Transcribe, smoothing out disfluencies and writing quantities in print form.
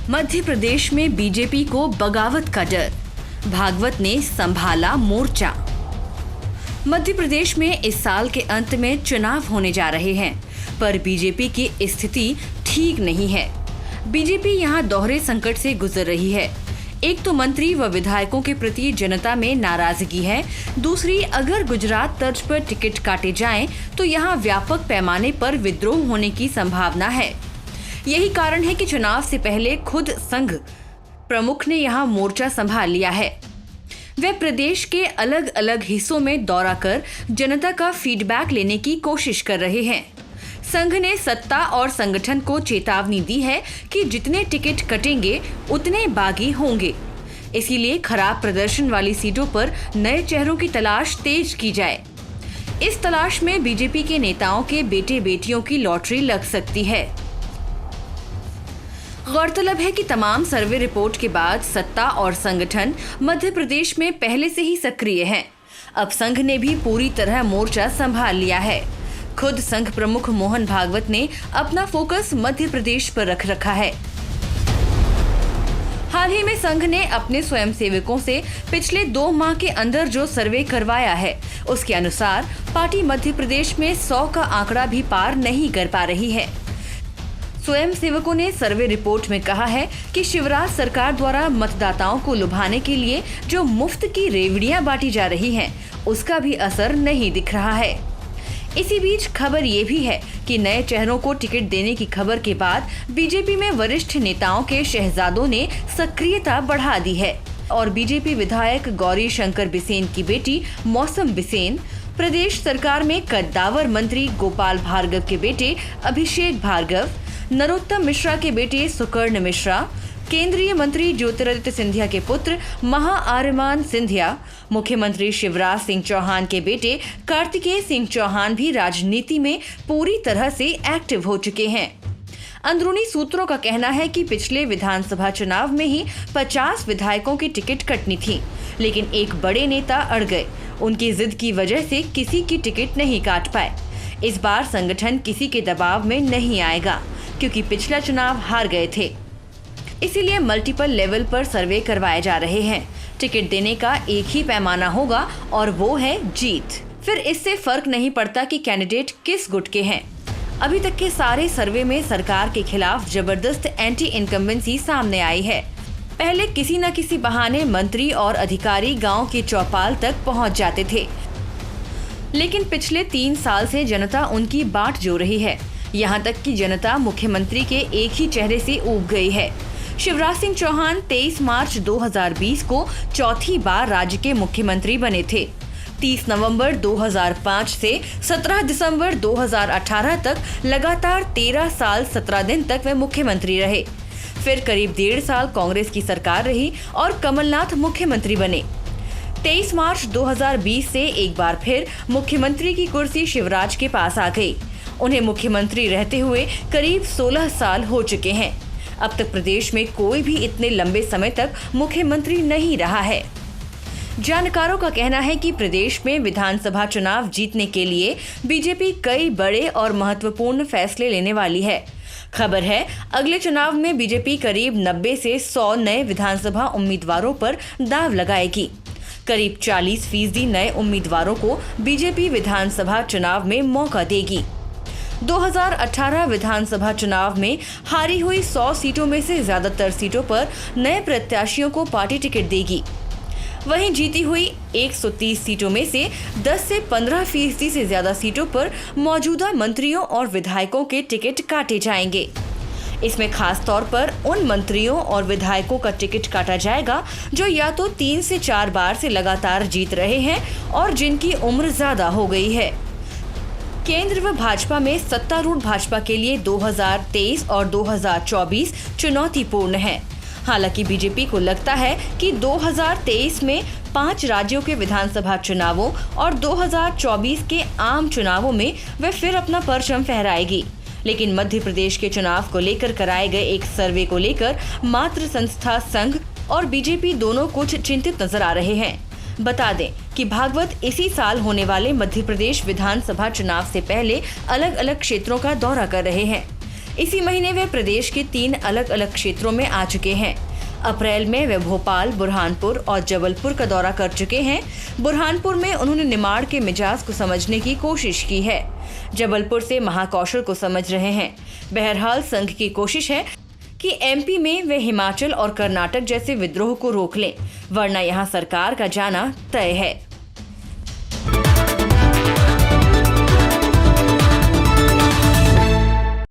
मध्य प्रदेश में बीजेपी को बगावत का डर, भागवत ने संभाला मोर्चा। मध्य प्रदेश में इस साल के अंत में चुनाव होने जा रहे हैं, पर बीजेपी की स्थिति ठीक नहीं है। बीजेपी यहां दोहरे संकट से गुजर रही है। एक तो मंत्री व विधायकों के प्रति जनता में नाराजगी है, दूसरी अगर गुजरात तर्ज पर टिकट काटे जाएं तो यहां व्यापक पैमाने पर विद्रोह होने की संभावना है। यही कारण है कि चुनाव से पहले खुद संघ प्रमुख ने यहां मोर्चा संभाल लिया है। वे प्रदेश के अलग अलग हिस्सों में दौरा कर जनता का फीडबैक लेने की कोशिश कर रहे हैं। संघ ने सत्ता और संगठन को चेतावनी दी है कि जितने टिकट कटेंगे उतने बागी होंगे। इसीलिए खराब प्रदर्शन वाली सीटों पर नए चेहरों की तलाश तेज की जाए। इस तलाश में बीजेपी के नेताओं के बेटे बेटियों की लॉटरी लग सकती है। गौरतलब है कि तमाम सर्वे रिपोर्ट के बाद सत्ता और संगठन मध्य प्रदेश में पहले से ही सक्रिय हैं। अब संघ ने भी पूरी तरह मोर्चा संभाल लिया है। खुद संघ प्रमुख मोहन भागवत ने अपना फोकस मध्य प्रदेश पर रख रखा है। हाल ही में संघ ने अपने स्वयंसेवकों से पिछले 2 माह के अंदर जो सर्वे करवाया है, उसके अनुसार पार्टी मध्य प्रदेश में 100 का आंकड़ा भी पार नहीं कर पा रही है। स्वयंसेवकों ने सर्वे रिपोर्ट में कहा है कि शिवराज सरकार द्वारा मतदाताओं को लुभाने के लिए जो मुफ्त की रेवड़ियां बांटी जा रही हैं, उसका भी असर नहीं दिख रहा है। इसी बीच खबर ये भी है कि नए चेहरों को टिकट देने की खबर के बाद बीजेपी में वरिष्ठ नेताओं के शहजादों ने सक्रियता बढ़ा दी है और बीजेपी विधायक गौरी शंकर बिसेन की बेटी मौसम बिसेन, प्रदेश सरकार में कद्दावर मंत्री गोपाल भार्गव के बेटे अभिषेक भार्गव, नरोत्तम मिश्रा के बेटे सुकर्ण मिश्रा, केंद्रीय मंत्री ज्योतिरादित्य सिंधिया के पुत्र महाआर्यमान सिंधिया, मुख्यमंत्री शिवराज सिंह चौहान के बेटे कार्तिकेय सिंह चौहान भी राजनीति में पूरी तरह से एक्टिव हो चुके हैं। अंदरूनी सूत्रों का कहना है कि पिछले विधानसभा चुनाव में ही 50 विधायकों की टिकट कटनी थी, लेकिन एक बड़े नेता अड़ गए। उनकी जिद की वजह से किसी की टिकट नहीं काट पाए। इस बार संगठन किसी के दबाव में नहीं आएगा, क्योंकि पिछला चुनाव हार गए थे। इसीलिए मल्टीपल लेवल पर सर्वे करवाए जा रहे हैं। टिकट देने का एक ही पैमाना होगा और वो है जीत। फिर इससे फर्क नहीं पड़ता कि कैंडिडेट किस गुट के हैं। अभी तक के सारे सर्वे में सरकार के खिलाफ जबरदस्त एंटी इनकम्बेंसी सामने आई है। पहले किसी न किसी बहाने मंत्री और अधिकारी गांव के चौपाल तक पहुंच जाते थे, लेकिन पिछले 3 साल से जनता उनकी बाट जो रही है। यहाँ तक कि जनता मुख्यमंत्री के एक ही चेहरे से ऊब गई है। शिवराज सिंह चौहान 23 मार्च 2020 को चौथी बार राज्य के मुख्यमंत्री बने थे। 30 नवंबर 2005 से 17 दिसंबर 2018 तक लगातार 13 साल 17 दिन तक वे मुख्यमंत्री रहे। फिर करीब 1.5 साल कांग्रेस की सरकार रही और कमलनाथ मुख्यमंत्री बने। 23 मार्च 2020 से एक बार फिर मुख्यमंत्री की कुर्सी शिवराज के पास आ गई। उन्हें मुख्यमंत्री रहते हुए करीब 16 साल हो चुके हैं। अब तक प्रदेश में कोई भी इतने लंबे समय तक मुख्यमंत्री नहीं रहा है। जानकारों का कहना है कि प्रदेश में विधानसभा चुनाव जीतने के लिए बीजेपी कई बड़े और महत्वपूर्ण फैसले लेने वाली है। खबर है अगले चुनाव में बीजेपी करीब 90 से 100 नए विधानसभा उम्मीदवारों पर दांव लगाएगी। करीब 40% नए उम्मीदवारों को बीजेपी विधानसभा चुनाव में मौका देगी। 2018 विधानसभा चुनाव में हारी हुई 100 सीटों में से ज्यादातर सीटों पर नए प्रत्याशियों को पार्टी टिकट देगी। वहीं जीती हुई 130 सीटों में से 10 से 15% से ज्यादा सीटों पर मौजूदा मंत्रियों और विधायकों के टिकट काटे जाएंगे। इसमें खास तौर पर उन मंत्रियों और विधायकों का टिकट काटा जाएगा जो या तो 3 से 4 बार से लगातार जीत रहे हैं और जिनकी उम्र ज्यादा हो गई है। केंद्र व भाजपा में सत्तारूढ़ भाजपा के लिए 2023 और 2024 चुनौतीपूर्ण है। हालांकि बीजेपी को लगता है कि 2023 में 5 राज्यों के विधानसभा चुनावों और 2024 के आम चुनावों में वे फिर अपना परचम फहराएगी। लेकिन मध्य प्रदेश के चुनाव को लेकर कराए गए एक सर्वे को लेकर मातृ संस्था संघ और बीजेपी दोनों कुछ चिंतित नजर आ रहे हैं। बता दें कि भागवत इसी साल होने वाले मध्य प्रदेश विधानसभा चुनाव से पहले अलग अलग क्षेत्रों का दौरा कर रहे हैं। इसी महीने वे प्रदेश के 3 अलग अलग क्षेत्रों में आ चुके हैं। अप्रैल में वे भोपाल, बुरहानपुर और जबलपुर का दौरा कर चुके हैं। बुरहानपुर में उन्होंने निमाड़ के मिजाज को समझने की कोशिश की है। जबलपुर से महाकौशल को समझ रहे हैं। बहरहाल संघ की कोशिश है कि एमपी में वे हिमाचल और कर्नाटक जैसे विद्रोह को रोक लें, वरना यहां सरकार का जाना तय है।